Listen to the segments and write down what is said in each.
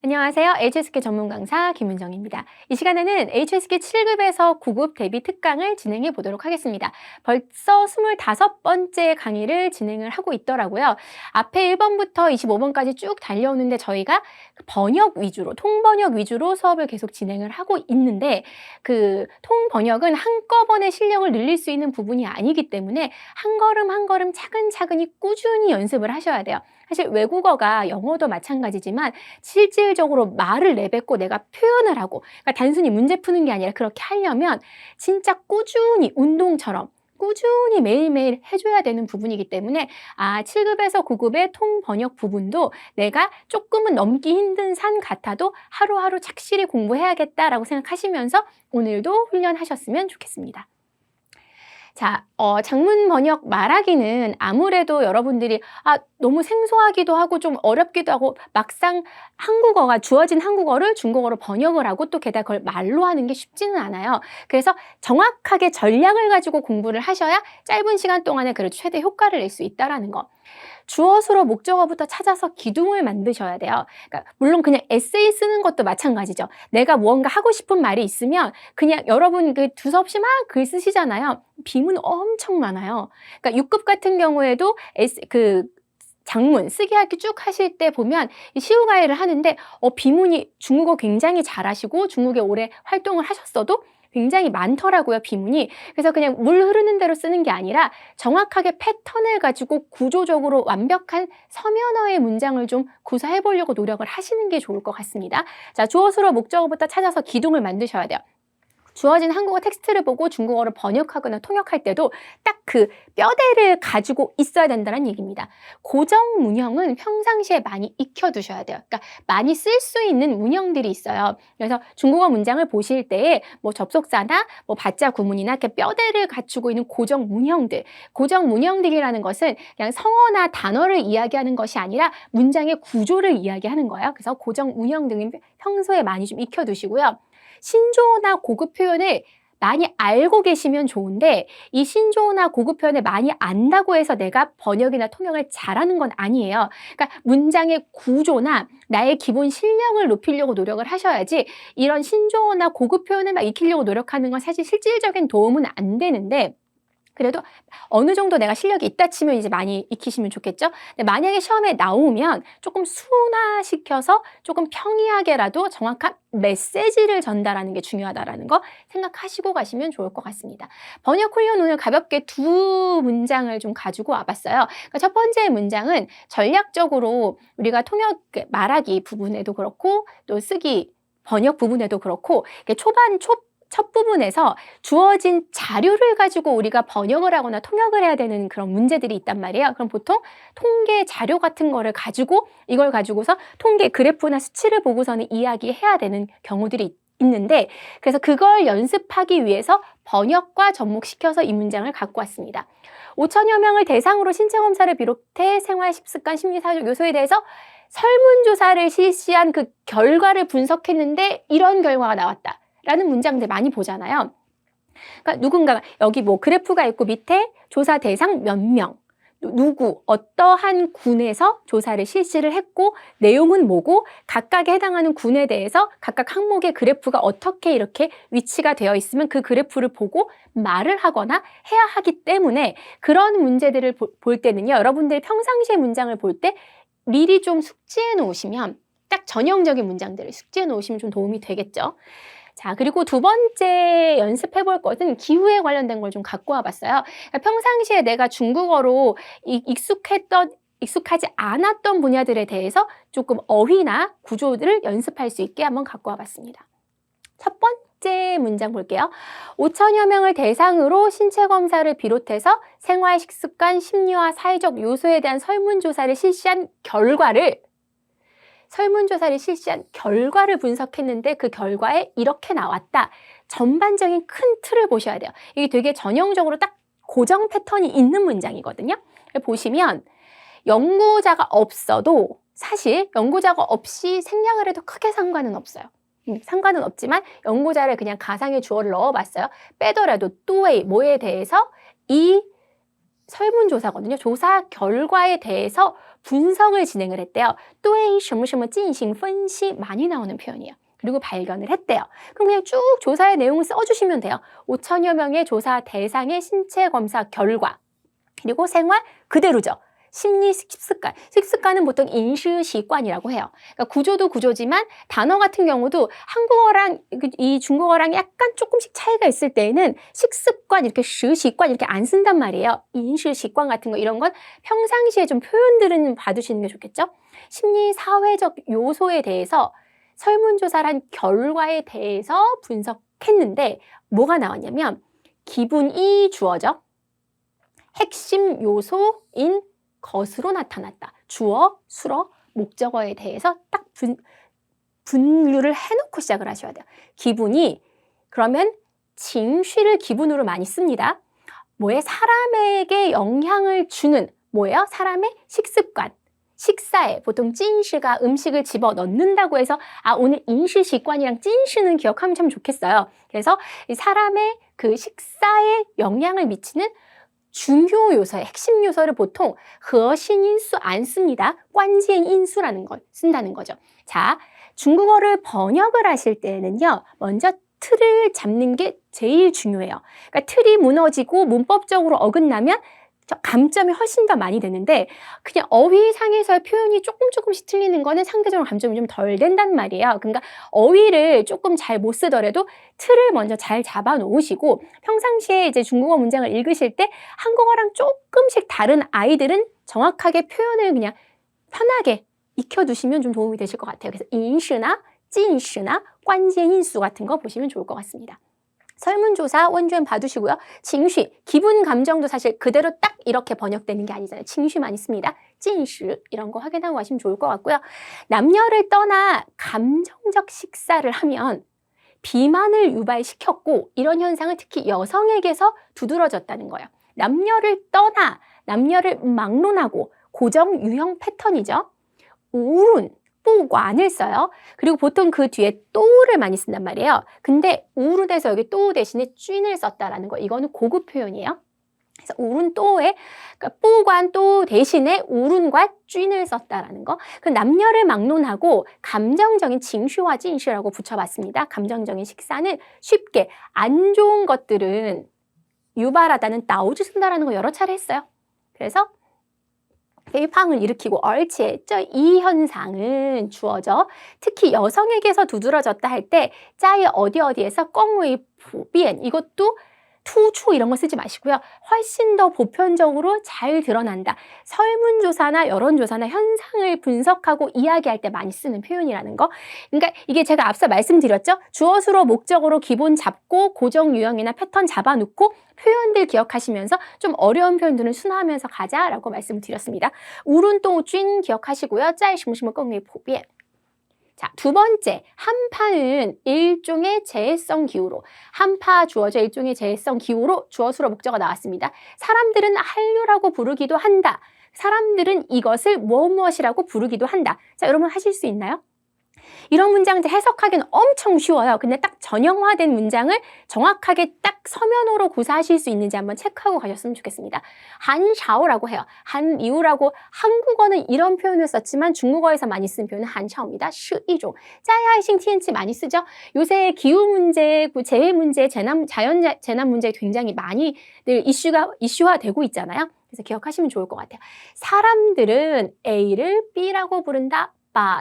안녕하세요. HSK 전문 강사 김은정입니다. 이 시간에는 HSK 7급에서 9급 대비 특강을 진행해 보도록 하겠습니다. 벌써 25번째 강의를 진행을 하고 있더라고요. 앞에 1번부터 25번까지 쭉 달려오는데 저희가 번역 위주로, 통번역 위주로 수업을 계속 진행을 하고 있는데 그 통번역은 한꺼번에 실력을 늘릴 수 있는 부분이 아니기 때문에 한 걸음 한 걸음 차근차근히 꾸준히 연습을 하셔야 돼요. 사실 외국어가 영어도 마찬가지지만 실질적으로 말을 내뱉고 내가 표현을 하고, 그러니까 단순히 문제 푸는 게 아니라 그렇게 하려면 진짜 꾸준히 운동처럼 꾸준히 매일매일 해줘야 되는 부분이기 때문에 7급에서 9급의 통번역 부분도 내가 조금은 넘기 힘든 산 같아도 하루하루 착실히 공부해야겠다라고 생각하시면서 오늘도 훈련하셨으면 좋겠습니다. 자, 장문 번역 말하기는 아무래도 여러분들이 너무 생소하기도 하고 좀 어렵기도 하고 막상 한국어가 주어진 한국어를 중국어로 번역을 하고 또 게다가 그걸 말로 하는 게 쉽지는 않아요. 그래서 정확하게 전략을 가지고 공부를 하셔야 짧은 시간 동안에 그래도 최대 효과를 낼 수 있다라는 거. 주어, 수로, 목적어부터 찾아서 기둥을 만드셔야 돼요. 그러니까 물론 그냥 에세이 쓰는 것도 마찬가지죠. 내가 무언가 하고 싶은 말이 있으면 그냥 여러분 두서없이 막 글 쓰시잖아요. 비문 엄청 많아요. 그러니까 6급 같은 경우에도 장문, 쓰기 하기 쭉 하실 때 보면 시우가이를 하는데 비문이 중국어 굉장히 잘하시고 중국에 오래 활동을 하셨어도 굉장히 많더라고요, 비문이. 그래서 그냥 물 흐르는 대로 쓰는 게 아니라 정확하게 패턴을 가지고 구조적으로 완벽한 서면어의 문장을 좀 구사해 보려고 노력을 하시는 게 좋을 것 같습니다. 자, 주어, 수로, 목적어부터 찾아서 기둥을 만드셔야 돼요. 주어진 한국어 텍스트를 보고 중국어를 번역하거나 통역할 때도 딱 그 뼈대를 가지고 있어야 된다는 얘기입니다. 고정 문형은 평상시에 많이 익혀두셔야 돼요. 그러니까 많이 쓸 수 있는 문형들이 있어요. 그래서 중국어 문장을 보실 때에 뭐 접속사나 뭐 받자 구문이나 이렇게 뼈대를 갖추고 있는 고정 문형들. 고정 문형들이라는 것은 그냥 성어나 단어를 이야기하는 것이 아니라 문장의 구조를 이야기하는 거예요. 그래서 고정 문형 등은 평소에 많이 좀 익혀두시고요. 신조어나 고급 표현을 많이 알고 계시면 좋은데 이 신조어나 고급 표현을 많이 안다고 해서 내가 번역이나 통역을 잘하는 건 아니에요. 그러니까 문장의 구조나 나의 기본 실력을 높이려고 노력을 하셔야지 이런 신조어나 고급 표현을 막 익히려고 노력하는 건 사실 실질적인 도움은 안 되는데 그래도 어느 정도 내가 실력이 있다 치면 이제 많이 익히시면 좋겠죠? 근데 만약에 시험에 나오면 조금 순화시켜서 조금 평이하게라도 정확한 메시지를 전달하는 게 중요하다라는 거 생각하시고 가시면 좋을 것 같습니다. 번역 훈련 오늘 가볍게 두 문장을 좀 가지고 와봤어요. 그러니까 첫 번째 문장은 전략적으로 우리가 통역 말하기 부분에도 그렇고 또 쓰기 번역 부분에도 그렇고 첫 부분에서 주어진 자료를 가지고 우리가 번역을 하거나 통역을 해야 되는 그런 문제들이 있단 말이에요. 그럼 보통 통계 자료 같은 거를 가지고 이걸 가지고서 통계 그래프나 수치를 보고서는 이야기해야 되는 경우들이 있는데 그래서 그걸 연습하기 위해서 번역과 접목시켜서 이 문장을 갖고 왔습니다. 5천여 명을 대상으로 신체검사를 비롯해 생활 습관, 심리사회적 요소에 대해서 설문조사를 실시한 그 결과를 분석했는데 이런 결과가 나왔다. 라는 문장들 많이 보잖아요. 그러니까 누군가가 여기 뭐 그래프가 있고 밑에 조사 대상 몇 명, 누구, 어떠한 군에서 조사를 실시를 했고 내용은 뭐고 각각에 해당하는 군에 대해서 각각 항목의 그래프가 어떻게 이렇게 위치가 되어 있으면 그 그래프를 보고 말을 하거나 해야 하기 때문에 그런 문제들을 볼 때는요. 여러분들이 평상시에 문장을 볼 때 미리 좀 숙지해 놓으시면 딱 전형적인 문장들을 숙지해 놓으시면 좀 도움이 되겠죠. 자, 그리고 두 번째 연습해 볼 것은 기후에 관련된 걸 좀 갖고 와봤어요. 그러니까 평상시에 내가 중국어로 익숙하지 않았던 분야들에 대해서 조금 어휘나 구조들을 연습할 수 있게 한번 갖고 와봤습니다. 첫 번째 문장 볼게요. 5천여 명을 대상으로 신체 검사를 비롯해서 생활 식습관, 심리와 사회적 요소에 대한 설문조사를 실시한 결과를 분석했는데 그 결과에 이렇게 나왔다. 전반적인 큰 틀을 보셔야 돼요. 이게 되게 전형적으로 딱 고정 패턴이 있는 문장이거든요. 보시면 연구자가 없어도 사실 연구자가 없이 생략을 해도 크게 상관은 없어요. 상관은 없지만 연구자를 그냥 가상의 주어를 넣어봤어요. 빼더라도 또의 뭐에 대해서 이 설문조사거든요. 조사 결과에 대해서 분석을 진행을 했대요. 对什么什么进行分析 많이 나오는 표현이에요. 그리고 발견을 했대요. 그럼 그냥 쭉 조사의 내용을 써주시면 돼요. 5천여 명의 조사 대상의 신체 검사 결과, 그리고 생활 그대로죠. 심리 식습관. 식습관은 보통 인시习惯이라고 해요. 그러니까 구조도 구조지만 단어 같은 경우도 한국어랑 이 중국어랑 약간 조금씩 차이가 있을 때에는 식습관 이렇게 食习惯 이렇게 안 쓴단 말이에요. 인시习惯 같은 거 이런 건 평상시에 좀 표현들은 봐두시는 게 좋겠죠. 심리 사회적 요소에 대해서 설문조사를 한 결과에 대해서 분석했는데 뭐가 나왔냐면 기분이 주어져. 핵심 요소인 것으로 나타났다. 주어, 수어, 목적어에 대해서 딱 분류를 해놓고 시작을 하셔야 돼요. 기분이 그러면 징쉬를 기분으로 많이 씁니다. 뭐에 사람에게 영향을 주는 뭐예요? 사람의 식습관. 식사에 보통 찐시가 음식을 집어 넣는다고 해서 오늘 인시식관이랑 찐시는 기억하면 참 좋겠어요. 그래서 사람의 그 식사에 영향을 미치는 중요 요소의 핵심 요소를 보통 核心因素안 씁니다. 关键因素라는 걸 쓴다는 거죠. 자, 중국어를 번역을 하실 때는요. 먼저 틀을 잡는 게 제일 중요해요. 그러니까 틀이 무너지고 문법적으로 어긋나면 감점이 훨씬 더 많이 되는데 그냥 어휘상에서의 표현이 조금씩 틀리는 거는 상대적으로 감점이 좀 덜 된단 말이에요. 그러니까 어휘를 조금 잘 못 쓰더라도 틀을 먼저 잘 잡아 놓으시고 평상시에 이제 중국어 문장을 읽으실 때 한국어랑 조금씩 다른 아이들은 정확하게 표현을 그냥 편하게 익혀두시면 좀 도움이 되실 것 같아요. 그래서 인시나 찐시나 关键因素 같은 거 보시면 좋을 것 같습니다. 설문조사 원주엔 봐두시고요. 칭쉬, 기분, 감정도 사실 그대로 딱 이렇게 번역되는 게 아니잖아요. 칭쉬만 있습니다. 찐시 이런 거 확인하고 가시면 좋을 것 같고요. 남녀를 떠나 감정적 식사를 하면 비만을 유발시켰고 이런 현상은 특히 여성에게서 두드러졌다는 거예요. 남녀를 떠나, 남녀를 막론하고 고정 유형 패턴이죠. 우룬, 뿌관을 써요. 그리고 보통 그 뒤에 또를 많이 쓴단 말이에요. 근데 우룬에서 여기 또 대신에 쥔을 썼다라는 거. 이거는 고급 표현이에요. 그래서 우룬 또에 그러니까 뿌관 또 대신에 우룬과 쥔을 썼다라는 거. 그 남녀를 막론하고 감정적인 징슈와 찐슈라고 붙여봤습니다. 감정적인 식사는 쉽게 안 좋은 것들은 유발하다는 나오주 쓴다라는 거 여러 차례 했어요. 그래서肥胖을 일으키고 얼치했죠. 이 현상은 주어져 특히 여성에게서 두드러졌다 할 때 짜이 어디에서 껑의 보비엔 이것도 투추 이런 거 쓰지 마시고요. 훨씬 더 보편적으로 잘 드러난다. 설문조사나 여론조사나 현상을 분석하고 이야기할 때 많이 쓰는 표현이라는 거. 그러니까 이게 제가 앞서 말씀드렸죠. 주어, 수로, 목적어로 기본 잡고 고정 유형이나 패턴 잡아놓고 표현들 기억하시면서 좀 어려운 표현들은 순화하면서 가자라고 말씀을 드렸습니다. 우룬 또 쥔 기억하시고요. 짜이 시무시무 껑의 보비엔. 자, 두 번째, 한파는 일종의 재해성 기후로 한파 주어져 일종의 재해성 기후로 주어, 수로, 목적어가 나왔습니다. 사람들은 한류라고 부르기도 한다. 사람들은 이것을 무엇이라고 부르기도 한다. 자, 여러분 하실 수 있나요? 이런 문장들 해석하기는 엄청 쉬워요. 근데 딱 전형화된 문장을 정확하게 딱 서면으로 구사하실 수 있는지 한번 체크하고 가셨으면 좋겠습니다. 한샤오라고 해요. 한미우라고 한국어는 이런 표현을 썼지만 중국어에서 많이 쓰는 표현은 한샤오입니다. 시이종. 짜이하이싱 TNT 많이 쓰죠. 요새 기후 문제, 재해 문제, 자연 재난 문제 굉장히 많이 늘 이슈화되고 있잖아요. 그래서 기억하시면 좋을 것 같아요. 사람들은 A를 B라고 부른다.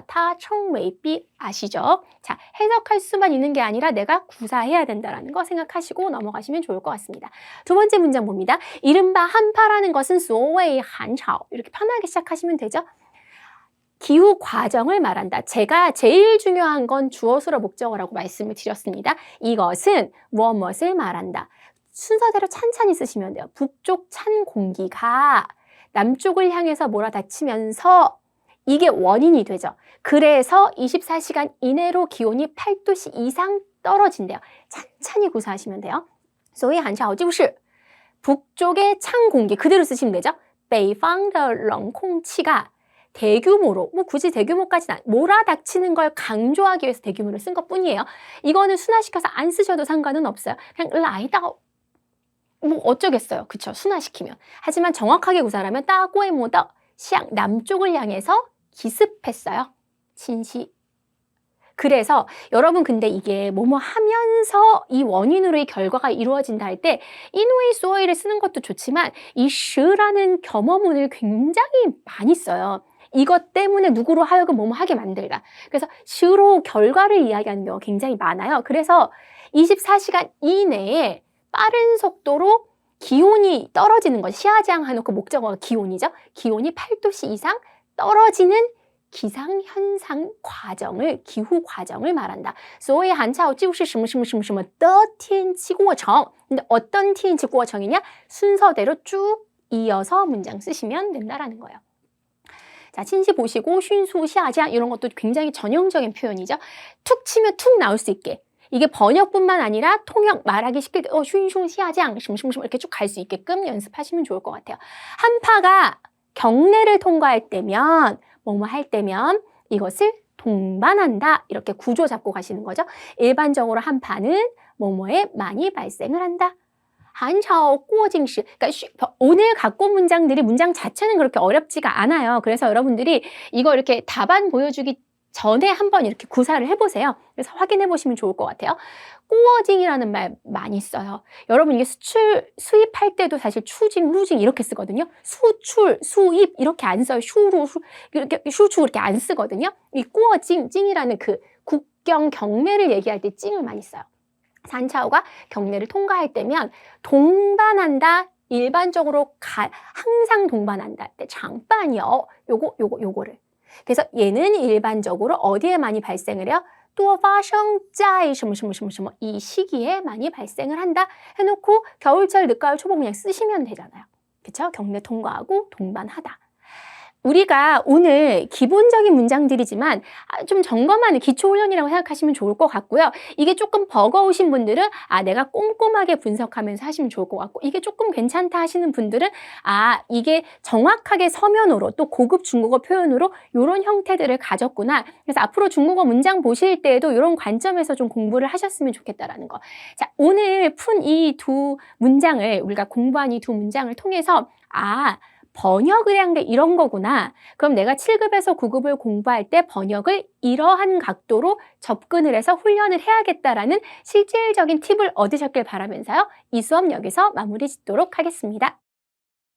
다 청웨이비 아시죠? 자, 해석할 수만 있는 게 아니라 내가 구사해야 된다는 거 생각하시고 넘어가시면 좋을 것 같습니다. 두 번째 문장 봅니다. 이른바 한파라는 것은 소웨이 한차오 이렇게 편하게 시작하시면 되죠? 기후 과정을 말한다. 제가 제일 중요한 건 주어, 수로, 목적어라고 말씀을 드렸습니다. 이것은 무엇을 말한다. 순서대로 찬찬히 쓰시면 돼요. 북쪽 찬 공기가 남쪽을 향해서 몰아닥치면서 이게 원인이 되죠. 그래서 24시간 이내로 기온이 8도씨 이상 떨어진대요. 찬찬히 구사하시면 돼요. 所以 한샤오 就是 북쪽의 찬 공기 그대로 쓰시면 되죠. 北方的冷空气가 대규모로, 뭐 굳이 대규모까지는 몰아닥치는 걸 강조하기 위해서 대규모를 쓴 것뿐이에요. 이거는 순화시켜서 안 쓰셔도 상관은 없어요. 그냥 라이다가 뭐 어쩌겠어요. 그쵸? 순화시키면. 하지만 정확하게 구사하면 따고의 뭐다 시향, 남쪽을 향해서 기습했어요. 친시. 그래서 여러분 근데 이게 뭐뭐 하면서 이 원인으로 이 결과가 이루어진다 할 때 인웨이 소이를 쓰는 것도 좋지만 이 sh라는 겸어문을 굉장히 많이 써요. 이것 때문에 누구로 하여금 뭐뭐 하게 만들다. 그래서 sh로 결과를 이야기하는 경우가 굉장히 많아요. 그래서 24시간 이내에 빠른 속도로 기온이 떨어지는 것, 시아장 해놓고 목적어가 기온이죠. 기온이 8도씨 이상 떨어지는 기상현상 과정을, 기후 과정을 말한다. 所以 한차오 就是什么什么什么什么的天气过程. 근데 어떤 天气过程이냐? 순서대로 쭉 이어서 문장 쓰시면 된다라는 거예요. 자, 친시 보시고 쉰수 시아장 이런 것도 굉장히 전형적인 표현이죠. 툭 치면 툭 나올 수 있게. 이게 번역뿐만 아니라 통역 말하기 쉽게 쉰수 시아장 이렇게 쭉 갈 수 있게끔 연습하시면 좋을 것 같아요. 한파가 경내를 통과할 때면 뭐뭐 할 때면 이것을 동반한다. 이렇게 구조 잡고 가시는 거죠. 일반적으로 한파는 뭐뭐에 많이 발생을 한다. 한차오 꾸어징시. 그러니까 오늘 갖고 온 문장들이 문장 자체는 그렇게 어렵지가 않아요. 그래서 여러분들이 이거 이렇게 답안 보여주기 전에 한번 이렇게 구사를 해보세요. 그래서 확인해 보시면 좋을 것 같아요. 꾸어징이라는 말 많이 써요. 여러분 이게 수입할 때도 사실 추징, 루징 이렇게 쓰거든요. 수출, 수입 이렇게 안 써요. 이렇게 슈추 이렇게 안 쓰거든요. 이 꾸어징, 징이라는 그 국경 경내를 얘기할 때 징을 많이 써요. 산차오가 경내를 통과할 때면 동반한다. 일반적으로 항상 동반한다. 때 장반이요. 요거를. 그래서 얘는 일반적으로 어디에 많이 발생을 해요? 多发生在什么什么什么什么 이 시기에 많이 발생을 한다 해놓고 겨울철, 늦가을, 초복 그냥 쓰시면 되잖아요. 그쵸? 경내 통과하고 동반하다. 우리가 오늘 기본적인 문장들이지만 좀 점검하는 기초훈련이라고 생각하시면 좋을 것 같고요. 이게 조금 버거우신 분들은 내가 꼼꼼하게 분석하면서 하시면 좋을 것 같고 이게 조금 괜찮다 하시는 분들은 이게 정확하게 서면으로 또 고급 중국어 표현으로 이런 형태들을 가졌구나. 그래서 앞으로 중국어 문장 보실 때에도 이런 관점에서 좀 공부를 하셨으면 좋겠다라는 거. 자, 오늘 푼 이 두 문장을 우리가 공부한 이 두 문장을 통해서 번역을 한 게 이런 거구나. 그럼 내가 7급에서 9급을 공부할 때 번역을 이러한 각도로 접근을 해서 훈련을 해야겠다라는 실질적인 팁을 얻으셨길 바라면서요. 이 수업 여기서 마무리 짓도록 하겠습니다.